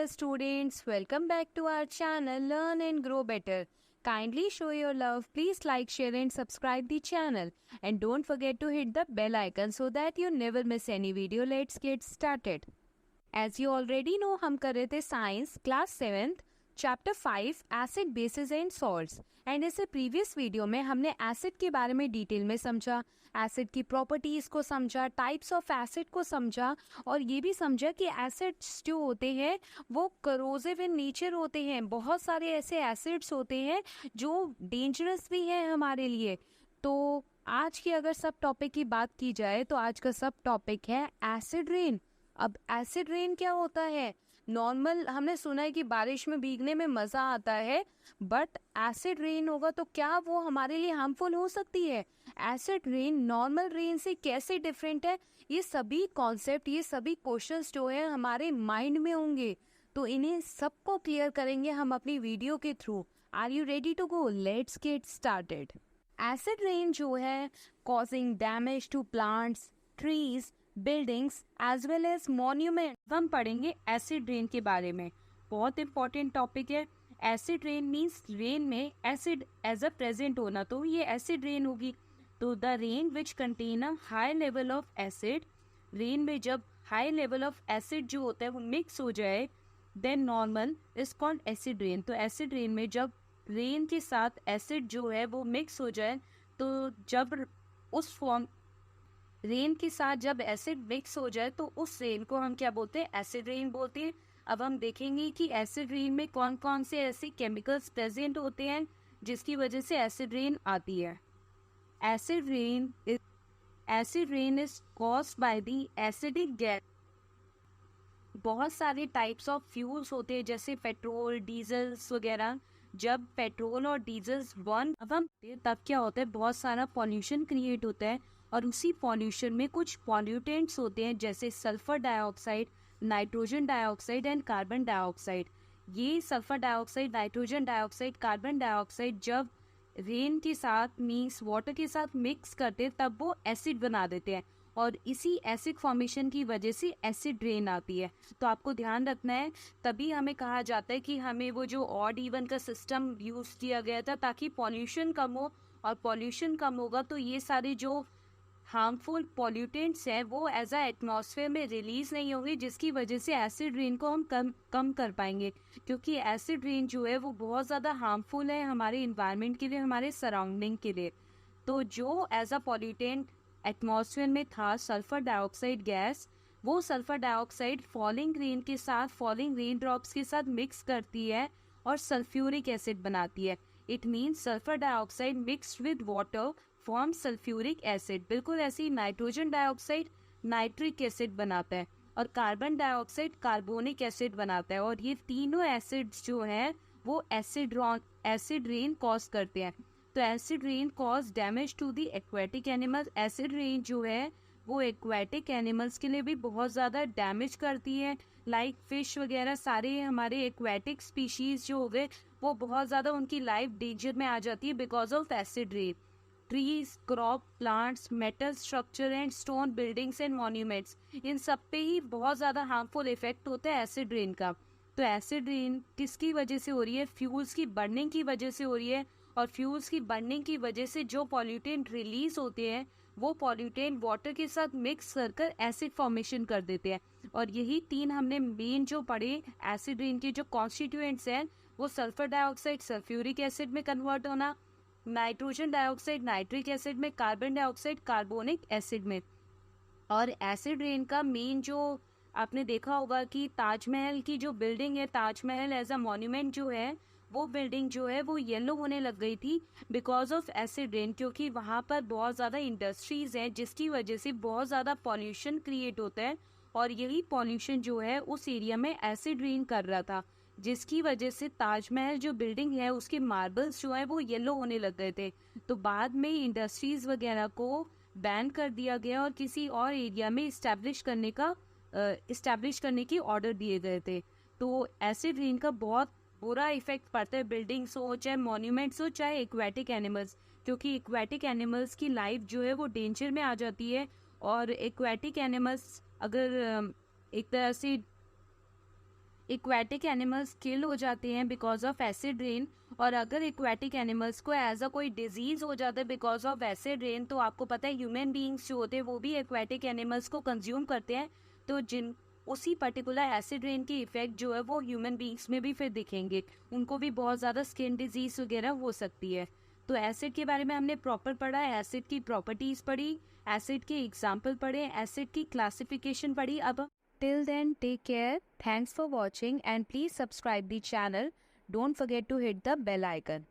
students, welcome back to our channel Learn and Grow Better. Kindly show your love, please like, share and subscribe the channel and don't forget to hit the bell icon so that you never miss any video. Let's get started. As you already know, हम कर रहे थे science class 7th chapter 5 acid basis and salts and इससे previous video में हमने acid के बारे में डिटेल में समझा, एसिड की प्रॉपर्टीज को समझा, टाइप्स ऑफ एसिड को समझा और ये भी समझा कि एसिड्स जो होते हैं वो करोसिव इन नेचर होते हैं। बहुत सारे ऐसे एसिड्स होते हैं जो डेंजरस भी हैं हमारे लिए। तो आज की अगर सब टॉपिक की बात की जाए तो आज का सब टॉपिक है एसिड रेन। अब एसिड रेन क्या होता है? नॉर्मल हमने सुना है कि बारिश में भीगने में मजा आता है, बट एसिड रेन होगा तो क्या वो हमारे लिए हार्मफुल हो सकती है? एसिड रेन नॉर्मल रेन से कैसे डिफरेंट है? ये सभी कॉन्सेप्ट, ये सभी क्वेश्चंस जो है हमारे माइंड में होंगे, तो इन्हें सबको क्लियर करेंगे हम अपनी वीडियो के थ्रू। Are you ready to go? Let's get started. Acid rain जो है causing damage to plants, trees, buildings as well as monument. हम पढ़ेंगे एसिड रेन के बारे में, बहुत इंपॉर्टेंट टॉपिक है। एसिड रेन मीन्स रेन में एसिड एज अ प्रेजेंट होना, तो ये एसिड रेन होगी। तो the rain which contain a high level of acid, rain में जब हाई लेवल ऑफ एसिड जो होता है वो मिक्स हो जाए, then normal is called acid rain. तो एसिड रेन में जब रेन के साथ एसिड जो है वो मिक्स हो जाए, तो जब उस फॉर्म रेन के साथ जब एसिड मिक्स हो जाए तो उस रेन को हम क्या बोलते हैं? एसिड रेन बोलते हैं। अब हम देखेंगे कि एसिड रेन में कौन कौन से ऐसे केमिकल्स प्रेजेंट होते हैं जिसकी वजह से एसिड रेन आती है। Acid rain is caused by the acidic gas. बहुत सारे टाइप्स ऑफ फ्यूल्स होते हैं जैसे पेट्रोल, डीजल्स वगैरह। जब पेट्रोल और डीजल्स बर्न तब क्या होता है? बहुत सारा पॉल्यूशन क्रिएट होता है और उसी पॉल्यूशन में कुछ पॉल्यूटेंट्स होते हैं जैसे sulphur dioxide, nitrogen dioxide and carbon dioxide. ये sulphur dioxide, nitrogen dioxide, carbon dioxide जब रेन के साथ मीन्स वाटर के साथ मिक्स करते हैं तब वो एसिड बना देते हैं और इसी एसिड फॉर्मेशन की वजह से एसिड रेन आती है। तो आपको ध्यान रखना है, तभी हमें कहा जाता है कि हमें वो जो ऑड इवन का सिस्टम यूज किया गया था ताकि पॉल्यूशन कम हो, और पॉल्यूशन कम होगा तो ये सारे जो हार्मफुल पॉल्यूटेंट्स हैं वो एज अ एटमॉस्फेयर में रिलीज नहीं होंगे, जिसकी वजह से एसिड रेन को हम कम कर पाएंगे। क्योंकि एसिड रेन जो है वो बहुत ज़्यादा हार्मफुल है हमारे इन्वायरमेंट के लिए, हमारे सराउंडिंग के लिए। तो जो एज अ पॉल्यूटेंट एटमॉस्फेयर में था सल्फर डाइऑक्साइड गैस, वो सल्फर डाइऑक्साइड फॉलिंग रेन के साथ, फॉलिंग रेन ड्रॉप्स के साथ मिक्स करती है और सल्फ्यूरिक एसिड बनाती है। It means sulphur dioxide mixed with water form sulphuric acid. बिल्कुल ऐसे ही नाइट्रोजन डाइऑक्साइड नाइट्रिक एसिड बनाता है और कार्बन डाइऑक्साइड कार्बोनिक एसिड बनाता है, और ये तीनों एसिड्स जो हैं वो एसिड रेन कॉज करते हैं। तो acid rain cause damage to the aquatic animals. Acid rain जो है वो एक्वेटिक एनिमल्स के लिए भी बहुत ज़्यादा डैमेज करती है, लाइक फिश वगैरह। सारे हमारे एक्वेटिक स्पीशीज जो हो गए वो बहुत ज़्यादा उनकी लाइफ डेंजर में आ जाती है because of acid rain. Trees, crop, plants, metal structure and stone buildings and monuments, इन सब पे ही बहुत ज़्यादा हार्मफुल इफेक्ट होता है एसिड रेन का। तो एसिड रेन किसकी वजह से हो रही है? फ्यूल्स की बर्निंग की वजह से हो रही है, और फ्यूल्स की बर्निंग की वजह से जो पॉल्यूटेंट रिलीज होते हैं वो पॉल्यूटेंट वाटर के साथ मिक्स कर एसिड फॉर्मेशन कर देते हैं। और यही तीन हमने मेन जो पढ़े एसिड रेन के जो कॉन्स्टिट्यूएंट्स हैं, वो सल्फर डाइऑक्साइड सल्फ्यूरिक एसिड में कन्वर्ट होना, नाइट्रोजन डाइऑक्साइड नाइट्रिक एसिड में, कार्बन डाइऑक्साइड कार्बोनिक एसिड में। और एसिड रेन का मेन जो आपने देखा होगा कि ताजमहल की जो बिल्डिंग है, ताजमहल एज अ मॉन्यूमेंट जो है, वो बिल्डिंग जो है वो येलो होने लग गई थी बिकॉज ऑफ एसिड रेन, क्योंकि वहाँ पर बहुत ज़्यादा इंडस्ट्रीज हैं जिसकी वजह से बहुत ज़्यादा पॉल्यूशन क्रिएट होता है, और यही पॉल्यूशन जो है उस एरिया में एसिड रेन कर रहा था, जिसकी वजह से ताजमहल जो बिल्डिंग है उसके मार्बल्स जो है वो येलो होने लग गए थे। तो बाद में इंडस्ट्रीज वगैरह को बैन कर दिया गया और किसी और एरिया में इस्टेब्लिश करने की ऑर्डर दिए गए थे। तो एसिड रेन का बहुत बुरा इफेक्ट पड़ता है बिल्डिंग्स हो, चाहे मॉन्यूमेंट्स हो, चाहे एक्वेटिक एनिमल्स, क्योंकि एक्वेटिक एनिमल्स की लाइफ जो है वो डेंजर में आ जाती है। और एक्वेटिक एनिमल्स अगर एक तरह से एक्वेटिक एनिमल्स किल हो जाते हैं बिकॉज ऑफ एसिड रेन, और अगर एक्वेटिक एनिमल्स को एज अ कोई डिजीज हो जाता है बिकॉज ऑफ एसिड रेन, तो आपको पता है ह्यूमन बीइंग्स जो होते हैं वो भी एक्वेटिक एनिमल्स को कंज्यूम करते हैं, तो जिन उसी पर्टिकुलर एसिड रेन के इफेक्ट जो है वो ह्यूमन बीइंग्स में भी फिर दिखेंगे, उनको भी बहुत ज़्यादा स्किन डिजीज वगैरह हो सकती है। तो एसिड के बारे में हमने प्रॉपर पढ़ा, एसिड की प्रॉपर्टीज पढ़ी, एसिड के एग्जाम्पल पढ़े, एसिड की क्लासिफिकेशन पढ़ी। अब till then, take care, thanks for watching and please subscribe the channel, don't forget to hit the bell icon.